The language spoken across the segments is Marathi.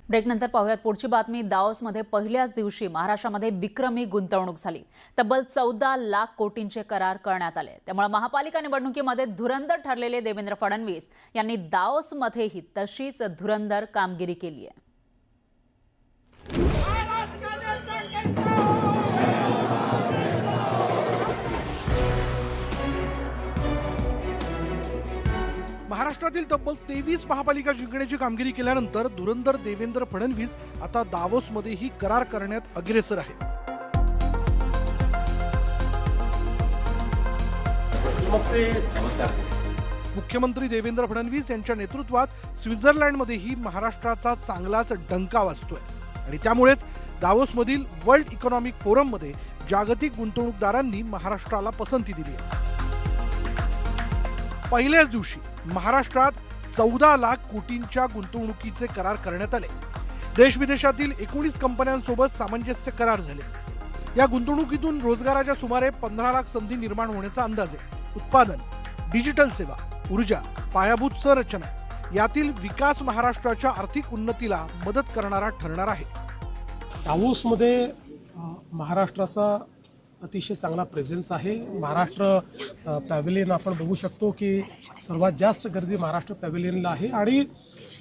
ब्रेकनंतर पाहूयात पुढची बातमी। दाओसमध्ये पहिल्याच दिवशी महाराष्ट्रामध्ये विक्रमी गुंतवणूक झाली। तब्बल 14 लाख कोटींचे करार करण्यात आले। त्यामुळे महापालिका निवडणुकीमध्ये धुरंधर ठरलेले देवेंद्र फडणवीस यांनी दाओसमध्येही तशीच धुरंधर कामगिरी केली आहे। महाराष्ट्रातील तब्बल 23 महापालिका जिंकण्याची कामगिरी केल्यानंतर धुरंधर देवेंद्र फडणवीस आता दावोसमध्येही करार करण्यात अग्रेसर आहेत। मुख्यमंत्री देवेंद्र फडणवीस यांच्या नेतृत्वात स्वित्झर्लंडमध्येही महाराष्ट्राचा चांगलाच डंका वाजतोय आणि त्यामुळेच दावोसमधील वर्ल्ड इकॉनॉमिक फोरममध्ये जागतिक गुंतवणूकदारांनी महाराष्ट्राला पसंती दिली आहे। पहिल्याच दिवशी महाराष्ट्रात 14 लाख कोटींच्या गुंतवणुकीचे करार करण्यात आले। देश विदेशातील 19 कंपन्यांसोबत सामंजस्य करार झाले। या गुंतवणुकीतून रोजगाराच्या सुमारे 15 लाख संधी निर्माण होण्याचा अंदाज आहे। उत्पादन, डिजिटल सेवा, ऊर्जा, पायाभूत संरचना यातील विकास महाराष्ट्राच्या आर्थिक उन्नतीला मदत करणारा ठरणार आहे। दावोसमध्ये महाराष्ट्राचा अतिशय चांगला प्रेझेन्स आहे। महाराष्ट्र पॅव्हिलियन आपण बघू शकतो की सर्वात जास्त गर्दी महाराष्ट्र पॅव्हिलियनला आहे आणि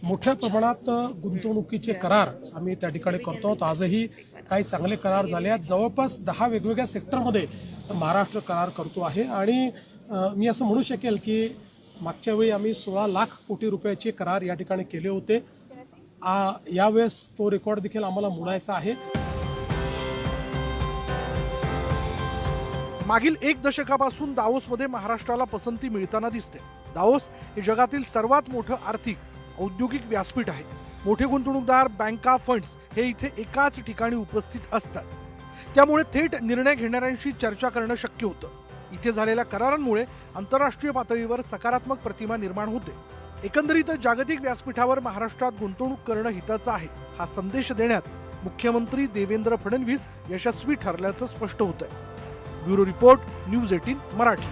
मोठ्या प्रमाणात गुंतवणुकीचे करार आम्ही त्या ठिकाणी करतो आहोत। आजही काही चांगले करार झाले आहेत। जवळपास 10 वेगवेगळ्या सेक्टरमध्ये महाराष्ट्र करार करतो आहे आणि मी असं म्हणू शकेल की मागच्या वेळी आम्ही 16 लाख कोटी रुपयाचे करार या ठिकाणी केले होते। यावेळेस तो रेकॉर्ड देखील आम्हाला मोडायचा आहे। मागील 1 दशकापासून दावोसमध्ये महाराष्ट्राला पसंती मिळताना दिसते। दावोस हे जगातील सर्वात मोठं आर्थिक औद्योगिक व्यासपीठ आहे। मोठे गुंतवणूकदार, बँका, फंड्स हे इथे एकाच ठिकाणी उपस्थित असतात। त्यामुळे थेट निर्णय घेणाऱ्यांशी चर्चा करणं शक्य होतं। इथे झालेल्या करारांमुळे आंतरराष्ट्रीय पातळीवर सकारात्मक प्रतिमा निर्माण होते। एकंदरीत जागतिक व्यासपीठावर महाराष्ट्रात गुंतवणूक करणं हिताचं आहे हा संदेश देण्यात मुख्यमंत्री देवेंद्र फडणवीस यशस्वी ठरल्याचं स्पष्ट होतंय। Bureau report, news 18 Marathi.